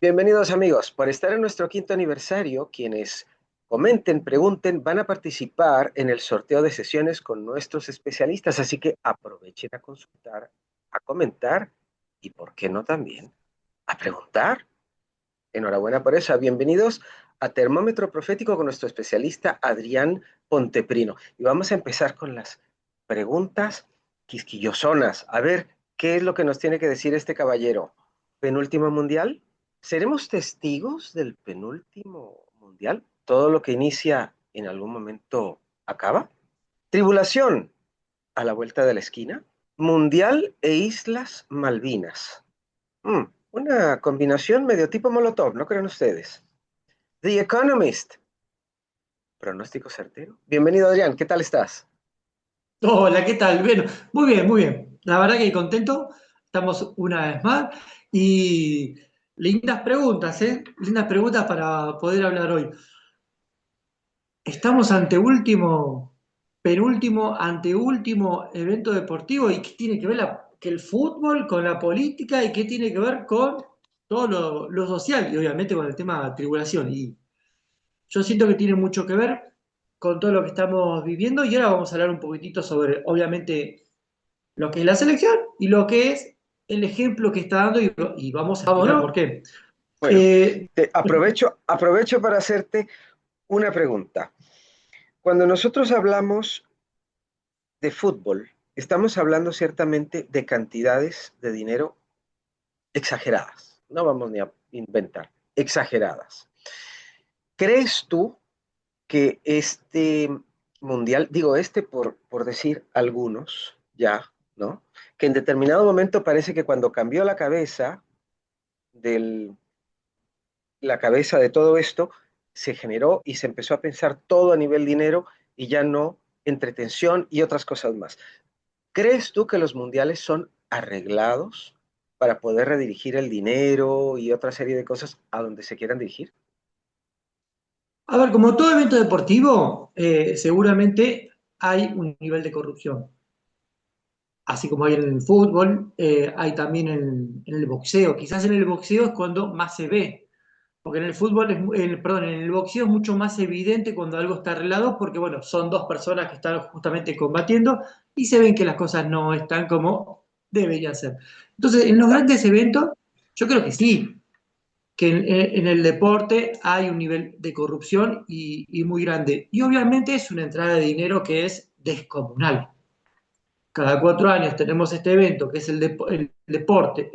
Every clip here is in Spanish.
Bienvenidos amigos, por estar en nuestro quinto aniversario, quienes comenten, pregunten, van a participar en el sorteo de sesiones con nuestros especialistas, así que aprovechen a consultar, a comentar y, ¿por qué no también, a preguntar? Enhorabuena por eso. Bienvenidos a Termómetro Profético con nuestro especialista Adrián Ponteprino. Y vamos a empezar con las preguntas quisquillosonas. A ver, ¿qué es lo que nos tiene que decir este caballero? ¿Penúltimo mundial? ¿Seremos testigos del penúltimo mundial? ¿Todo lo que inicia en algún momento acaba? ¿Tribulación a la vuelta de la esquina? ¿Mundial e Islas Malvinas? Mm, una combinación medio tipo Molotov, ¿no creen ustedes? The Economist. Pronóstico certero. Bienvenido, Adrián. ¿Qué tal estás? Hola, ¿qué tal? Bueno, muy bien, muy bien. La verdad que contento. Estamos una vez más. Y lindas preguntas, ¿eh? Lindas preguntas para poder hablar hoy. Estamos ante penúltimo, anteúltimo evento deportivo. ¿Y qué tiene que ver que el fútbol con la política? ¿Y qué tiene que ver con todo lo social? Y obviamente con el tema de tribulación. Y yo siento que tiene mucho que ver con todo lo que estamos viviendo. Y ahora vamos a hablar un poquitito sobre, obviamente, lo que es la selección y lo que es el ejemplo que está dando y vamos a explicar por Vámonos. qué. Bueno, Eh, aprovecho para hacerte una pregunta. Cuando nosotros hablamos de fútbol, estamos hablando ciertamente de cantidades de dinero exageradas. No vamos ni a inventar, exageradas. ¿Crees tú que este mundial, digo este por decir algunos, ya, ¿no? Que en determinado momento parece que cuando cambió del, la cabeza de todo esto, se generó y se empezó a pensar todo a nivel dinero y ya no entretención y otras cosas más. ¿Crees tú que los mundiales son arreglados para poder redirigir el dinero y otra serie de cosas a donde se quieran dirigir? a ver, como todo evento deportivo, seguramente hay un nivel de corrupción. Así como hay en el fútbol, hay también en el boxeo. Quizás en el boxeo es cuando más se ve. Porque en el fútbol, perdón, en el boxeo es mucho más evidente cuando algo está arreglado, porque bueno, son dos personas que están justamente combatiendo y se ven que las cosas no están como deberían ser. Entonces, en los grandes eventos, yo creo que sí, que en el deporte hay un nivel de corrupción y muy grande. Y obviamente es una entrada de dinero que es descomunal. Cada 4 años tenemos este evento, que es el deporte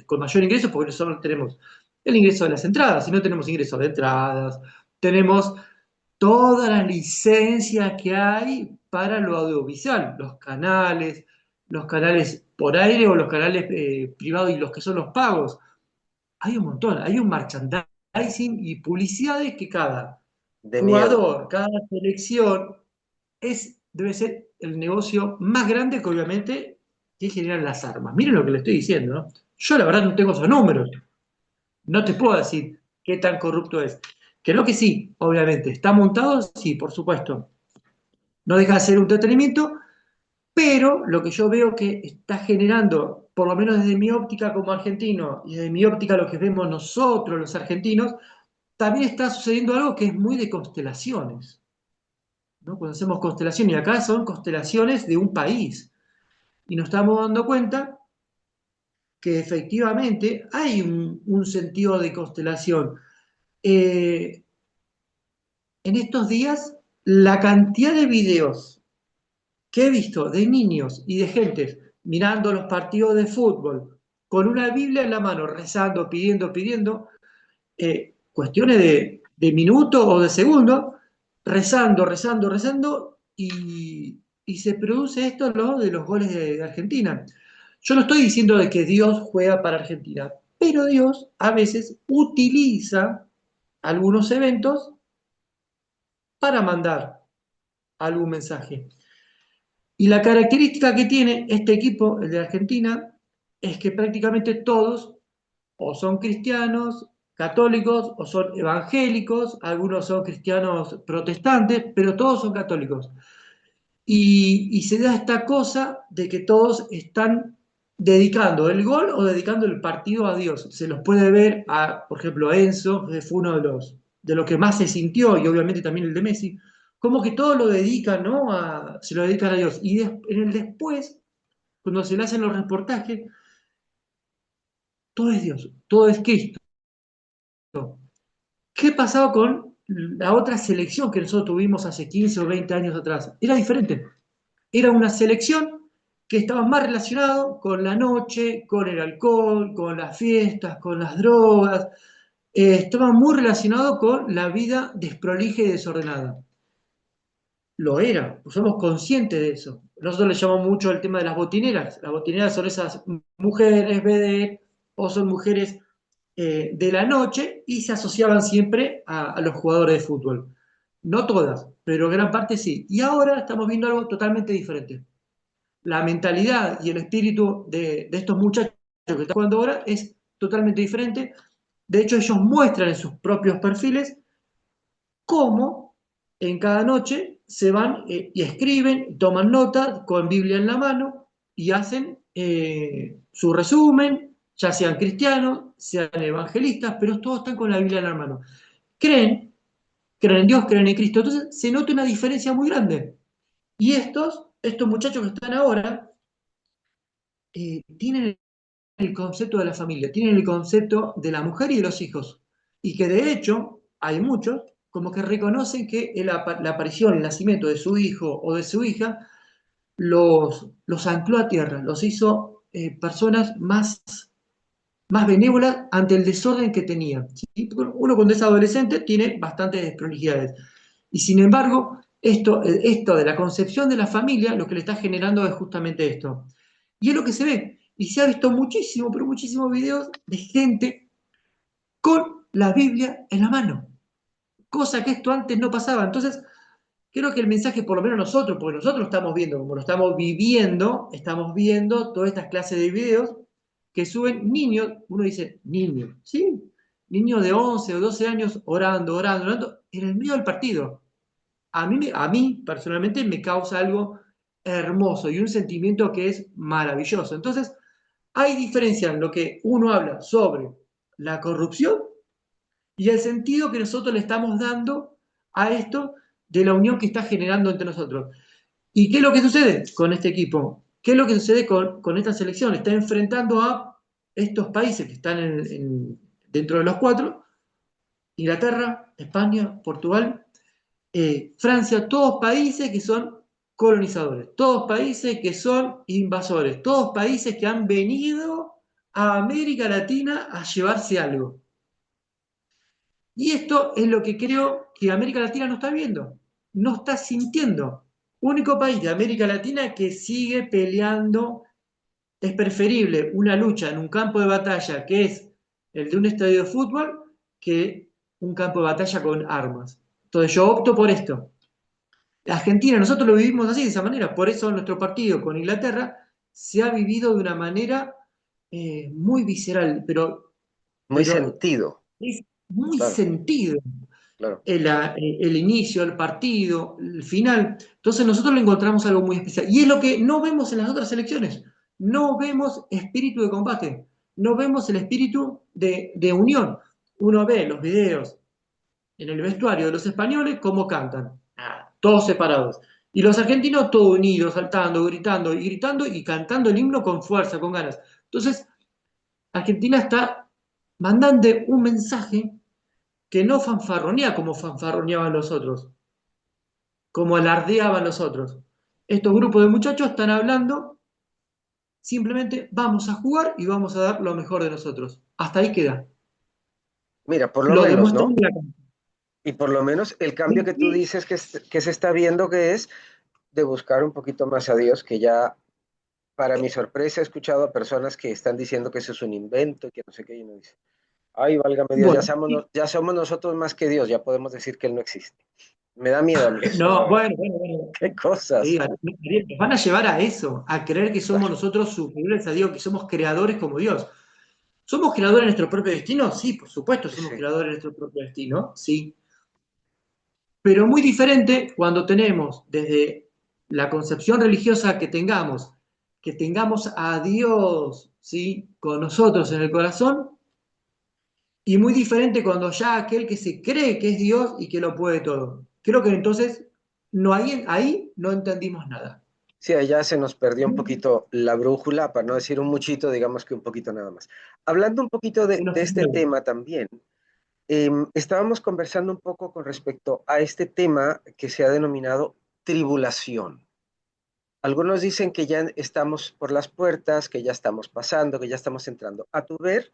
con mayor ingreso, porque nosotros tenemos el ingreso de las entradas, si no tenemos ingresos de entradas, tenemos todas las licencias que hay para lo audiovisual, los canales por aire o los canales privados y los que son los pagos. Hay un montón, hay un merchandising y publicidades que cada De miedo. jugador, cada selección debe ser el negocio más grande que obviamente que generan las armas. Miren lo que le estoy diciendo, ¿no? Yo la verdad no tengo esos números. No te puedo decir qué tan corrupto es. Creo que sí, obviamente. ¿Está montado? Sí, por supuesto. No deja de ser un entretenimiento, pero lo que yo veo que está generando, por lo menos desde mi óptica como argentino y desde mi óptica lo que vemos nosotros los argentinos, también está sucediendo algo que es muy de constelaciones, ¿no? Cuando hacemos constelaciones, y acá son constelaciones de un país, y nos estamos dando cuenta que efectivamente hay un sentido de constelación. Eh, en estos días, la cantidad de videos que he visto de niños y de gente mirando los partidos de fútbol con una Biblia en la mano, rezando, pidiendo, cuestiones de minutos o de segundos, rezando, y se produce esto, ¿no? De los goles de Argentina. Yo no estoy diciendo de que Dios juega para Argentina, pero Dios a veces utiliza algunos eventos para mandar algún mensaje. Y la característica que tiene este equipo, el de Argentina, es que prácticamente todos o son cristianos católicos o son evangélicos, algunos son cristianos protestantes, pero todos son católicos. Y se da esta cosa de que todos están dedicando el gol o dedicando el partido a Dios. Se los puede ver, por ejemplo, a Enzo, que fue uno de los que más se sintió, y obviamente también el de Messi, como que todo lo dedican, ¿no? Se lo dedican a Dios. Y en el después, cuando se le hacen los reportajes, todo es Dios, todo es Cristo. ¿Qué pasaba con la otra selección que nosotros tuvimos hace 15 o 20 años atrás? Era diferente. Era una selección que estaba más relacionado con la noche, con el alcohol, con las fiestas, con las drogas. Estaba muy relacionado con la vida desprolija y desordenada. Lo era, pues somos conscientes de eso. Nosotros le llamamos mucho el tema de las botineras. Las botineras son esas mujeres vedette o son mujeres de la noche y se asociaban siempre a los jugadores de fútbol. No todas, pero gran parte sí. Y ahora estamos viendo algo totalmente diferente. La mentalidad y el espíritu de estos muchachos que están jugando ahora es totalmente diferente. De hecho, ellos muestran en sus propios perfiles cómo en cada noche se van y escriben, toman nota con Biblia en la mano y hacen su resumen, ya sean cristianos, sean evangelistas, pero todos están con la Biblia en la mano. Creen, creen en Dios, creen en Cristo. Entonces se nota una diferencia muy grande. Y estos muchachos que están ahora, tienen el concepto de la familia, tienen el concepto de la mujer y de los hijos. Y que de hecho hay muchos como que reconocen que la aparición, el nacimiento de su hijo o de su hija los ancló a tierra, los hizo personas más benévolas ante el desorden que tenían. ¿Sí? Uno cuando es adolescente tiene bastantes desprolijidades. Y sin embargo, esto de la concepción de la familia, lo que le está generando es justamente esto. Y es lo que se ve. Y se ha visto muchísimo, pero muchísimos videos de gente con la Biblia en la mano. Cosa que esto antes no pasaba. Entonces, creo que el mensaje, por lo menos nosotros, porque nosotros estamos viendo, como lo estamos viendo todas estas clases de videos que suben niños, uno dice, niños, ¿sí? Niños de 11 o 12 años orando, orando, orando, en el medio del partido. A mí personalmente me causa algo hermoso y un sentimiento que es maravilloso. Entonces, hay diferencia en lo que uno habla sobre la corrupción y el sentido que nosotros le estamos dando a esto de la unión que está generando entre nosotros. ¿Y qué es lo que sucede con este equipo? ¿Qué es lo que sucede con esta selección? Está enfrentando a estos países que están dentro de los cuatro: Inglaterra, España, Portugal, Francia, todos países que son colonizadores, todos países que son invasores, todos países que han venido a América Latina a llevarse algo. Y esto es lo que creo que América Latina no está viendo, no está sintiendo. Único país de América Latina que sigue peleando. Es preferible una lucha en un campo de batalla que es el de un estadio de fútbol que un campo de batalla con armas. Entonces yo opto por esto. La Argentina, nosotros lo vivimos así, de esa manera. Por eso nuestro partido con Inglaterra se ha vivido de una manera muy visceral, Muy pero sentido, es muy claro, sentido claro. el inicio, el partido, el final. Entonces nosotros le encontramos algo muy especial. Y es lo que no vemos en las otras selecciones. No vemos espíritu de combate, no vemos el espíritu de unión. Uno ve los videos en el vestuario de los españoles cómo cantan, todos separados. Y los argentinos todos unidos, saltando, gritando y cantando el himno con fuerza, con ganas. Entonces, Argentina está mandando un mensaje que no fanfarronea como fanfarroneaban los otros, como alardeaban los otros. Estos grupos de muchachos están hablando, simplemente vamos a jugar y vamos a dar lo mejor de nosotros. Hasta ahí queda. Mira, por lo Lo menos, demuestran ¿no? en la cancha. Y por lo menos el cambio que tú dices que se está viendo que es de buscar un poquito más a Dios, que ya, para mi sorpresa, he escuchado a personas que están diciendo que eso es un invento y que no sé qué, y uno dice, ay, válgame Dios, Bueno, ya somos nosotros más que Dios, ya podemos decir que Él no existe. Me da miedo a mí eso, no, ¿sabes? bueno. Qué Sí, cosas. nos van a llevar a eso, a creer que somos Claro, nosotros superiores a Dios, que somos creadores como Dios. ¿Somos creadores de nuestro propio destino? Sí, por supuesto, somos sí. creadores de nuestro propio destino, sí. Pero muy diferente cuando tenemos desde la concepción religiosa que tengamos, que tengamos a Dios, ¿sí?, con nosotros en el corazón, y muy diferente cuando ya aquel que se cree que es Dios y que lo puede todo. Creo que entonces no ahí no entendimos nada. Sí, allá se nos perdió un poquito la brújula, para no decir un muchito, digamos que un poquito nada más. Hablando un poquito Se nos de este fue. tema también, estábamos conversando un poco con respecto a este tema que se ha denominado tribulación. Algunos dicen que ya estamos por las puertas, que ya estamos pasando, que ya estamos entrando. A tu ver,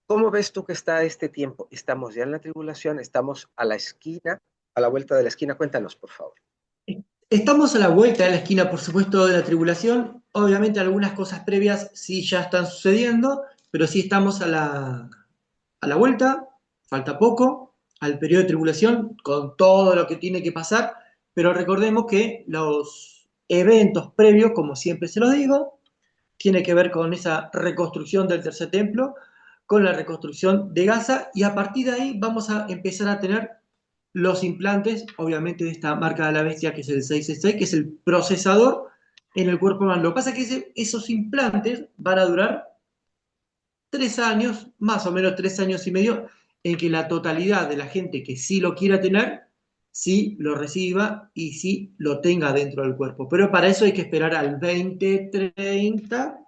¿cómo ves tú que está este tiempo? ¿Estamos ya en la tribulación? ¿Estamos a la esquina, a la vuelta de la esquina? Cuéntanos, por favor. Estamos a la vuelta de la esquina, por supuesto, de la tribulación. Obviamente algunas cosas previas sí ya están sucediendo, pero sí estamos a la vuelta, falta poco al periodo de tribulación, con todo lo que tiene que pasar, pero recordemos que los eventos previos, como siempre se los digo, tiene que ver con esa reconstrucción del tercer templo, con la reconstrucción de Gaza, y a partir de ahí vamos a empezar a tener los implantes, obviamente de esta marca de la bestia, que es el 666, que es el procesador en el cuerpo humano. Lo que pasa es que esos implantes van a durar 3 años, más o menos 3 años y medio, en que la totalidad de la gente que sí lo quiera tener, sí lo reciba y sí lo tenga dentro del cuerpo. Pero para eso hay que esperar al 2030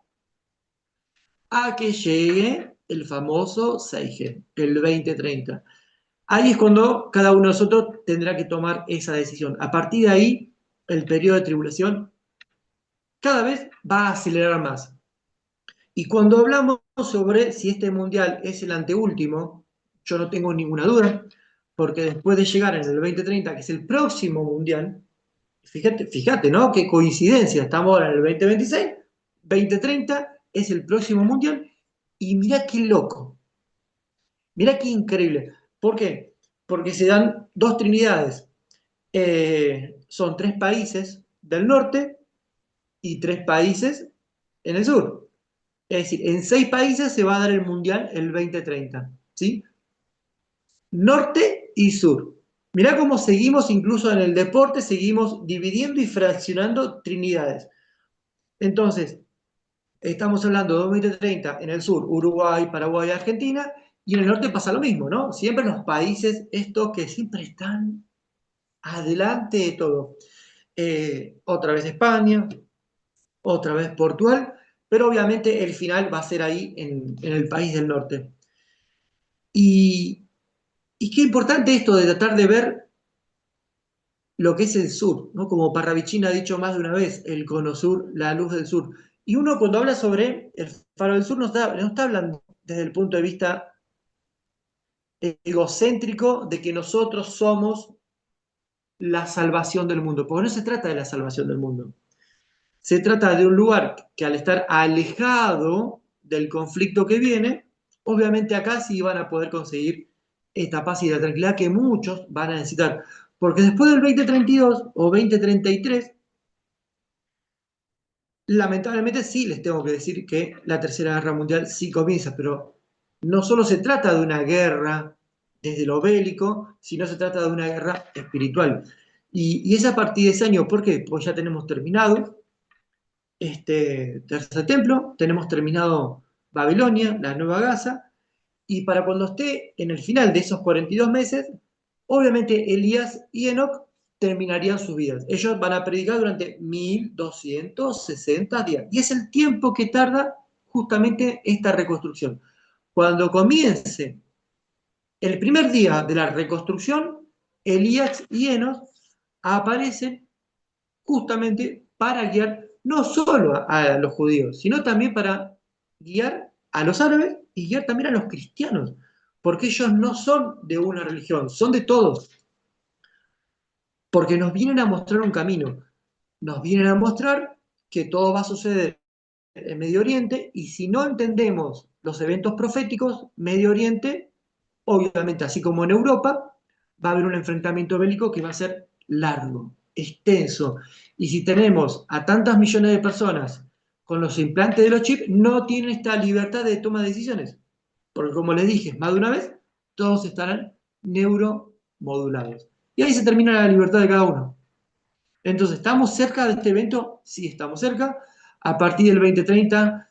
a que llegue el famoso 6G, el 2030. Ahí es cuando cada uno de nosotros tendrá que tomar esa decisión. A partir de ahí, el periodo de tribulación cada vez va a acelerar más. Y cuando hablamos sobre si este mundial es el anteúltimo, yo no tengo ninguna duda, porque después de llegar en el 2030, que es el próximo mundial, fíjate, ¿no? Qué coincidencia, estamos ahora en el 2026, 2030 es el próximo mundial, y mirá qué loco, mirá qué increíble. ¿Por qué? Porque se dan dos trinidades. Son 3 países del norte y 3 países en el sur. Es decir, en 6 países se va a dar el Mundial el 2030, ¿sí? Norte y sur. Mirá cómo seguimos, incluso en el deporte, seguimos dividiendo y fraccionando trinidades. Entonces, estamos hablando de 2030 en el sur, Uruguay, Paraguay, Argentina, y en el norte pasa lo mismo, ¿no? Siempre los países estos que siempre están adelante de todo. Otra vez España, otra vez Portugal, pero obviamente el final va a ser ahí en el país del norte. Y, y qué importante esto de tratar de ver lo que es el sur, ¿no? Como Parravicini ha dicho más de una vez, el cono sur, la luz del sur. Y uno cuando habla sobre el faro del sur no está hablando desde el punto de vista egocéntrico de que nosotros somos la salvación del mundo, porque no se trata de la salvación del mundo. Se trata de un lugar que al estar alejado del conflicto que viene, obviamente acá sí van a poder conseguir esta paz y la tranquilidad que muchos van a necesitar. Porque después del 2032 o 2033, lamentablemente sí les tengo que decir que la Tercera Guerra Mundial sí comienza, pero no solo se trata de una guerra desde lo bélico, sino se trata de una guerra espiritual. Y es a partir de ese año, ¿por qué? Pues ya tenemos terminado este tercer templo, tenemos terminado Babilonia, la Nueva Gaza, y para cuando esté en el final de esos 42 meses, obviamente Elías y Enoch terminarían sus vidas. Ellos van a predicar durante 1260 días, y es el tiempo que tarda justamente esta reconstrucción. Cuando comience el primer día de la reconstrucción, Elías y Enoch aparecen justamente para guiar no solo a los judíos, sino también para guiar a los árabes y guiar también a los cristianos, porque ellos no son de una religión, son de todos, porque nos vienen a mostrar un camino, nos vienen a mostrar que todo va a suceder en Medio Oriente, y si no entendemos los eventos proféticos, Medio Oriente, obviamente, así como en Europa, va a haber un enfrentamiento bélico que va a ser largo, extenso. Y si tenemos a tantas millones de personas con los implantes de los chips, no tienen esta libertad de toma de decisiones. Porque como les dije más de una vez, todos estarán neuromodulados. Y ahí se termina la libertad de cada uno. Entonces, ¿estamos cerca de este evento? Sí, estamos cerca. A partir del 2030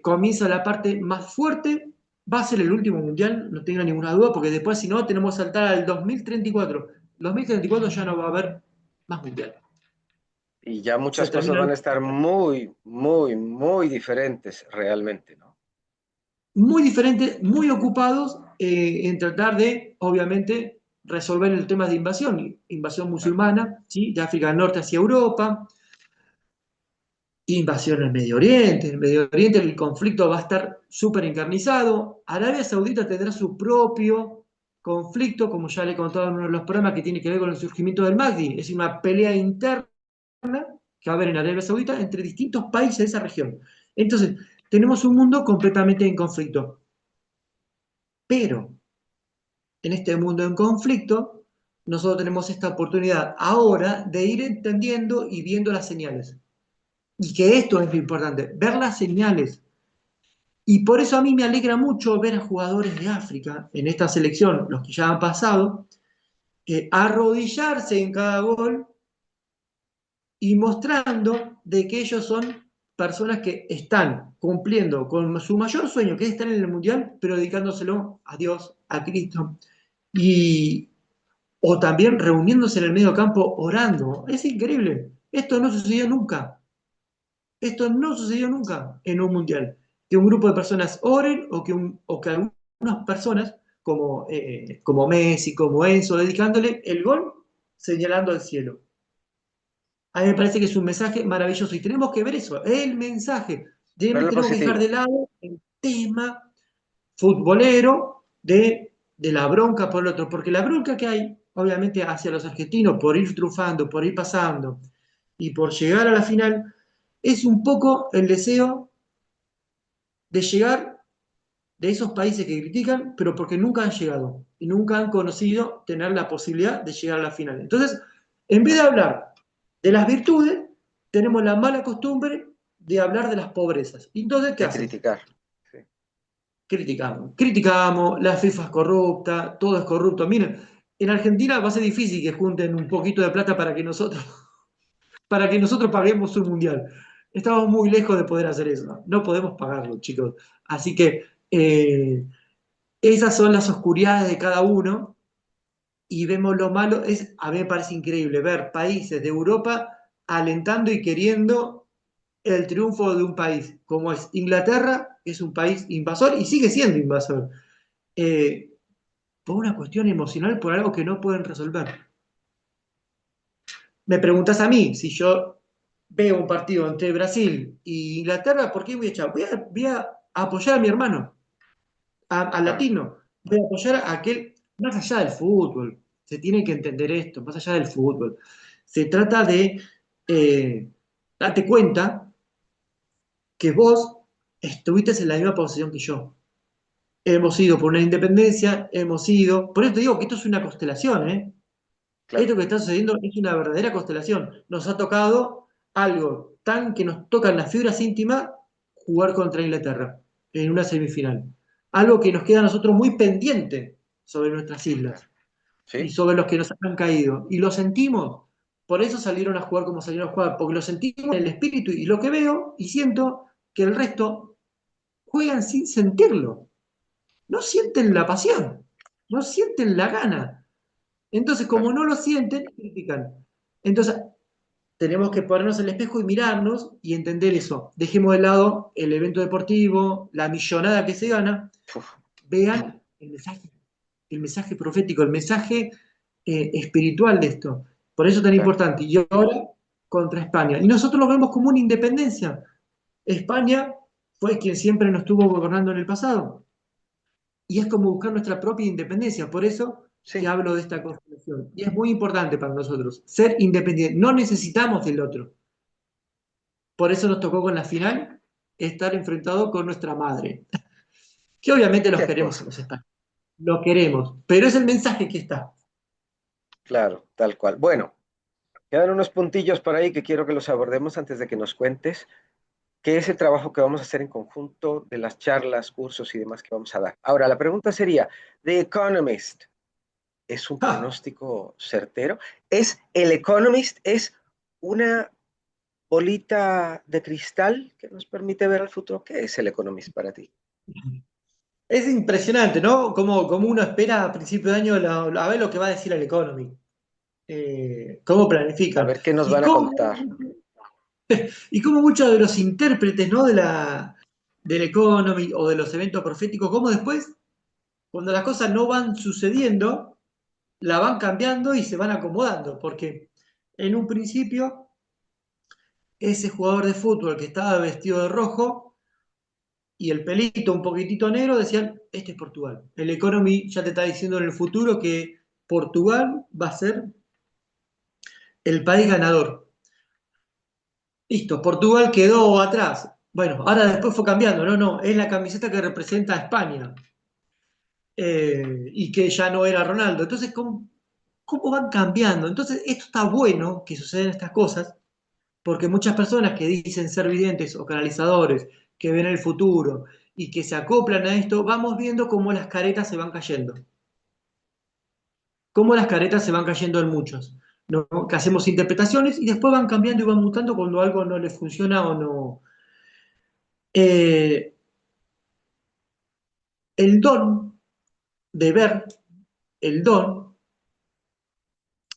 comienza la parte más fuerte, va a ser el último mundial, no tenga ninguna duda, porque después si no tenemos que saltar al 2034. 2034 ya no va a haber más mundial. Y ya Se muchas cosas termina van a estar muy, muy, muy diferentes realmente, ¿no? muy diferentes, muy ocupados en tratar de, obviamente, resolver el tema de invasión Claro. musulmana, ¿sí? De África del Norte hacia Europa, invasión en Medio Oriente. En Medio Oriente el conflicto va a estar súper encarnizado. Arabia Saudita tendrá su propio conflicto, como ya le he contado en uno de los programas, que tiene que ver con el surgimiento del Mahdi. Es una pelea interna que va a haber en Arabia Saudita entre distintos países de esa región. Entonces, tenemos un mundo completamente en conflicto. Pero en este mundo en conflicto, nosotros tenemos esta oportunidad ahora de ir entendiendo y viendo las señales. Y que esto es lo importante, ver las señales. Y por eso a mí me alegra mucho ver a jugadores de África en esta selección, los que ya han pasado, arrodillarse en cada gol y mostrando de que ellos son personas que están cumpliendo con su mayor sueño, que es estar en el Mundial, pero dedicándoselo a Dios, a Cristo. Y, o también reuniéndose en el medio campo orando. Es increíble. Esto no sucedió nunca. Esto no sucedió nunca en un mundial. Que un grupo de personas oren o que algunas personas, como Messi, como Enzo, dedicándole el gol señalando al cielo. A mí me parece que es un mensaje maravilloso y tenemos que ver eso, el mensaje. Verlo Tenemos que dejar positivo. de lado el tema futbolero de la bronca por el otro, porque la bronca que hay, obviamente, hacia los argentinos por ir trufando, por ir pasando y por llegar a la final, es un poco el deseo de llegar de esos países que critican, pero porque nunca han llegado y nunca han conocido tener la posibilidad de llegar a la final. Entonces, en vez de hablar de las virtudes, tenemos la mala costumbre de hablar de las pobrezas. Entonces, ¿qué De hacen? criticar. Sí. Criticamos, la FIFA es corrupta, todo es corrupto. Miren, en Argentina va a ser difícil que junten un poquito de plata para que nosotros paguemos un mundial. Estamos muy lejos de poder hacer eso. No podemos pagarlo, chicos. Así que esas son las oscuridades de cada uno y vemos lo malo. A mí me parece increíble ver países de Europa alentando y queriendo el triunfo de un país, como es Inglaterra, que es un país invasor y sigue siendo invasor. Eh, por una cuestión emocional, por algo que no pueden resolver. Me preguntas a mí, si yo veo un partido entre Brasil e Inglaterra, ¿por qué voy a echar? Voy a apoyar a mi hermano, al Claro. latino. Voy a apoyar a aquel, más allá del fútbol. Se tiene que entender esto, más allá del fútbol. Se trata de darte cuenta que vos estuviste en la misma posición que yo. Hemos ido por una independencia, hemos ido. Por eso te digo que esto es una constelación, ¿eh? Claro. Esto que está sucediendo es una verdadera constelación. Nos ha tocado algo tan que nos toca en las fibras íntimas jugar contra Inglaterra en una semifinal. Algo que nos queda a nosotros muy pendiente sobre nuestras islas Claro. y Sí. sobre los que nos han caído. Y lo sentimos. Por eso salieron a jugar como salieron a jugar, porque lo sentimos en el espíritu y lo que veo y siento que el resto juegan sin sentirlo. No sienten la pasión, no sienten la gana. Entonces, como Claro. no lo sienten, critican. Entonces, tenemos que ponernos en el espejo y mirarnos y entender eso. Dejemos de lado el evento deportivo, la millonada que se gana, Uf. vean el mensaje profético, el mensaje espiritual de esto. Por eso es tan Claro. importante. Y ahora contra España. Y nosotros lo vemos como una independencia. España fue quien siempre nos estuvo gobernando en el pasado. Y es como buscar nuestra propia independencia. Por eso te Sí. hablo de esta constitución. Y es muy importante para nosotros ser independientes. No necesitamos del otro. Por eso nos tocó con la final estar enfrentado con nuestra madre. Que obviamente los Qué queremos a los cosas. españoles. Lo queremos. Pero es el mensaje que está. Claro, tal cual. Bueno, quedan unos puntillos por ahí que quiero que los abordemos antes de que nos cuentes qué es el trabajo que vamos a hacer en conjunto de las charlas, cursos y demás que vamos a dar. Ahora, la pregunta sería, ¿The Economist es un ¡Ja! pronóstico certero? ¿Es el Economist? ¿Es una bolita de cristal que nos permite ver el futuro. ¿Qué es el Economist para ti? Es impresionante, ¿no? Como uno espera a principio de año a ver lo que va a decir el Economy, cómo A planifican. ver qué nos Y van a cómo, contar. y cómo muchos de los intérpretes, ¿no? Del Economy o de los eventos proféticos, cómo después, cuando las cosas no van sucediendo, la van cambiando y se van acomodando. Porque en un principio, ese jugador de fútbol que estaba vestido de rojo y el pelito un poquitito negro, decían, este es Portugal. El Economy ya te está diciendo en el futuro que Portugal va a ser el país ganador. Listo, Portugal quedó atrás. Bueno, ahora después fue cambiando, no, es la camiseta que representa a España y que ya no era Ronaldo. Entonces, ¿cómo van cambiando? Entonces, esto está bueno que suceden estas cosas, porque muchas personas que dicen ser videntes o canalizadores, que ven el futuro y que se acoplan a esto, vamos viendo cómo las caretas se van cayendo. Cómo las caretas se van cayendo en muchos. ¿No? Que hacemos interpretaciones y después van cambiando y van mutando cuando algo no les funciona o no. Eh, el don de ver, el don,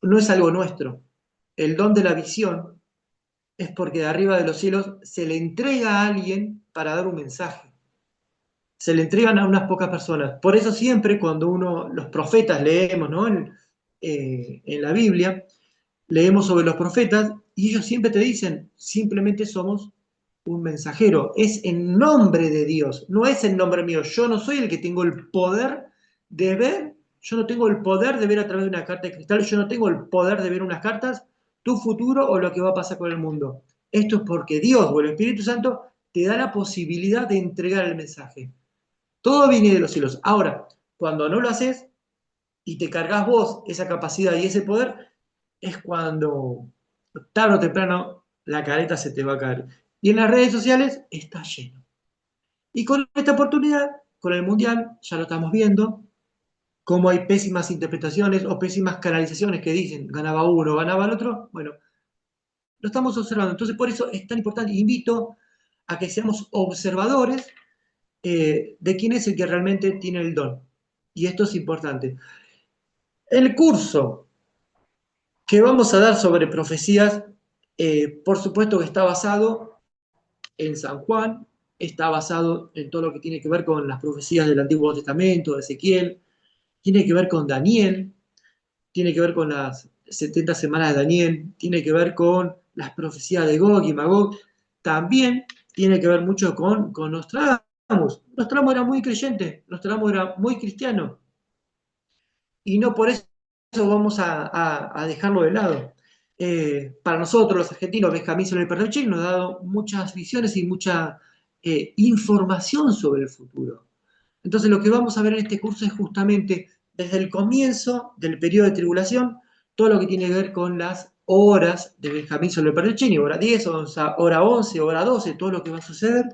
no es algo nuestro. El don de la visión es porque de arriba de los cielos se le entrega a alguien para dar un mensaje. Se le entregan a unas pocas personas. Por eso siempre cuando los profetas leemos, ¿no? En la Biblia, leemos sobre los profetas y ellos siempre te dicen, simplemente somos un mensajero. Es en nombre de Dios, no es en nombre mío. Yo no soy el que tengo el poder de ver, yo no tengo el poder de ver a través de una carta de cristal, yo no tengo el poder de ver unas cartas, tu futuro o lo que va a pasar con el mundo. Esto es porque Dios o el Espíritu Santo te da la posibilidad de entregar el mensaje. Todo viene de los cielos. Ahora, cuando no lo haces y te cargas vos esa capacidad y ese poder, es cuando tarde o temprano la careta se te va a caer. Y en las redes sociales está lleno. Y con esta oportunidad, con el Mundial, ya lo estamos viendo, cómo hay pésimas interpretaciones o pésimas canalizaciones que dicen ganaba uno, ganaba el otro. Bueno, lo estamos observando. Entonces, por eso es tan importante. Invito a que seamos observadores de quién es el que realmente tiene el don. Y esto es importante. El curso que vamos a dar sobre profecías, por supuesto que está basado en San Juan, está basado en todo lo que tiene que ver con las profecías del Antiguo Testamento, de Ezequiel, tiene que ver con Daniel, tiene que ver con las 70 semanas de Daniel, tiene que ver con las profecías de Gog y Magog, también tiene que ver mucho con Nostradamus. Nostradamus era muy creyente, Nostradamus era muy cristiano, y no por eso vamos a dejarlo de lado. Para nosotros, los argentinos, Benjamín Soler Perrechek nos ha dado muchas visiones y mucha información sobre el futuro. Entonces, lo que vamos a ver en este curso es justamente desde el comienzo del periodo de tribulación, todo lo que tiene que ver con las horas de Benjamín Soler Perrechek, hora 10, hora 11, hora 12, todo lo que va a suceder,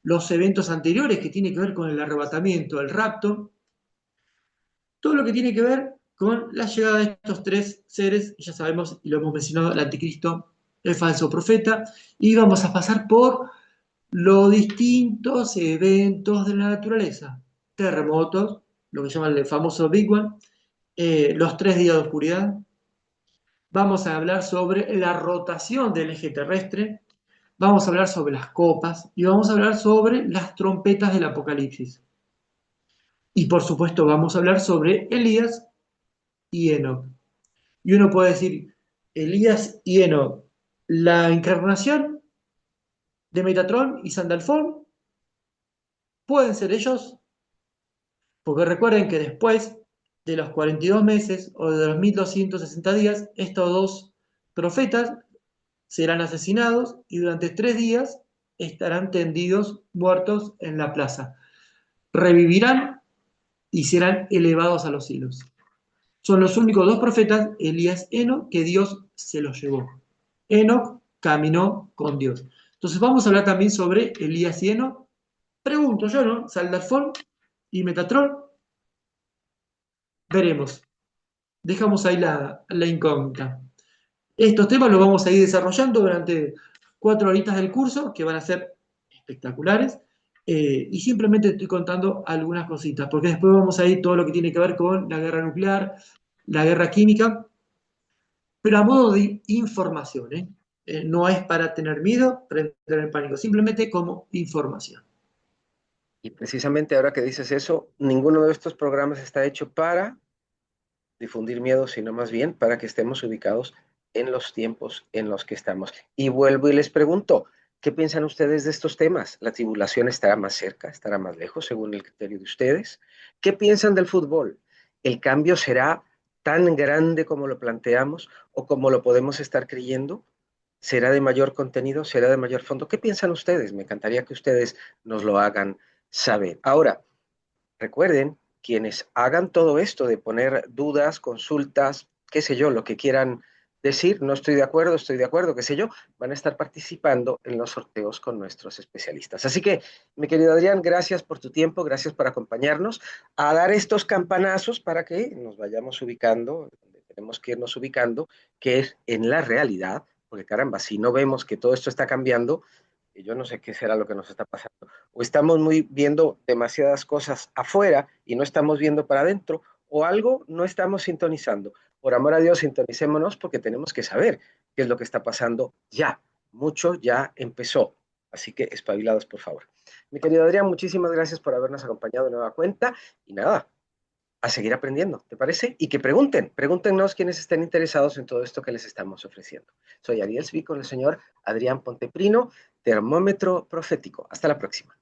los eventos anteriores que tiene que ver con el arrebatamiento, el rapto, todo lo que tiene que ver con la llegada de estos tres seres, ya sabemos y lo hemos mencionado, el anticristo, el falso profeta, y vamos a pasar por los distintos eventos de la naturaleza, terremotos, lo que llaman el famoso Big One, los 3 días de oscuridad, vamos a hablar sobre la rotación del eje terrestre, vamos a hablar sobre las copas y vamos a hablar sobre las trompetas del Apocalipsis. Y por supuesto vamos a hablar sobre Elías y Enoch. Y uno puede decir, Elías y Enoch, la encarnación de Metatron y Sandalfón, pueden ser ellos, porque recuerden que después de los 42 meses o de los 1260 días, estos dos profetas serán asesinados y durante 3 días estarán tendidos muertos en la plaza. Revivirán y serán elevados a los cielos. Son los únicos dos profetas, Elías y Enoch, que Dios se los llevó. Enoch caminó con Dios. Entonces vamos a hablar también sobre Elías y Enoch. Pregunto yo, ¿no? Saldalfón y Metatrón. Veremos. Dejamos ahí la incógnita. Estos temas los vamos a ir desarrollando durante 4 horitas del curso, que van a ser espectaculares, y simplemente estoy contando algunas cositas, porque después vamos a ir todo lo que tiene que ver con la guerra nuclear, la guerra química, pero a modo de información, ¿eh? No es para tener miedo, para entrar en pánico, simplemente como información. Y precisamente ahora que dices eso, ninguno de estos programas está hecho para difundir miedo, sino más bien para que estemos ubicados en los tiempos en los que estamos. Y vuelvo y les pregunto, ¿qué piensan ustedes de estos temas? ¿La tribulación estará más cerca, estará más lejos, según el criterio de ustedes? ¿Qué piensan del fútbol? ¿El cambio será tan grande como lo planteamos o como lo podemos estar creyendo? ¿Será de mayor contenido? ¿Será de mayor fondo? ¿Qué piensan ustedes? Me encantaría que ustedes nos lo hagan saber. Ahora, recuerden, quienes hagan todo esto de poner dudas, consultas, qué sé yo, lo que quieran decir, no estoy de acuerdo, qué sé yo, van a estar participando en los sorteos con nuestros especialistas. Así que, mi querido Adrián, gracias por tu tiempo, gracias por acompañarnos a dar estos campanazos para que nos vayamos ubicando, donde tenemos que irnos ubicando, que es en la realidad, porque caramba, si no vemos que todo esto está cambiando, yo no sé qué será lo que nos está pasando. O estamos muy viendo demasiadas cosas afuera y no estamos viendo para adentro, o algo no estamos sintonizando. Por amor a Dios, sintonicémonos porque tenemos que saber qué es lo que está pasando ya. Mucho ya empezó. Así que espabilados, por favor. Mi querido Adrián, muchísimas gracias por habernos acompañado de nueva cuenta. Y nada, a seguir aprendiendo, ¿te parece? Y que pregunten, pregúntenos quienes estén interesados en todo esto que les estamos ofreciendo. Soy Ariel Svi con el señor Adrián Ponteprino, termómetro profético. Hasta la próxima.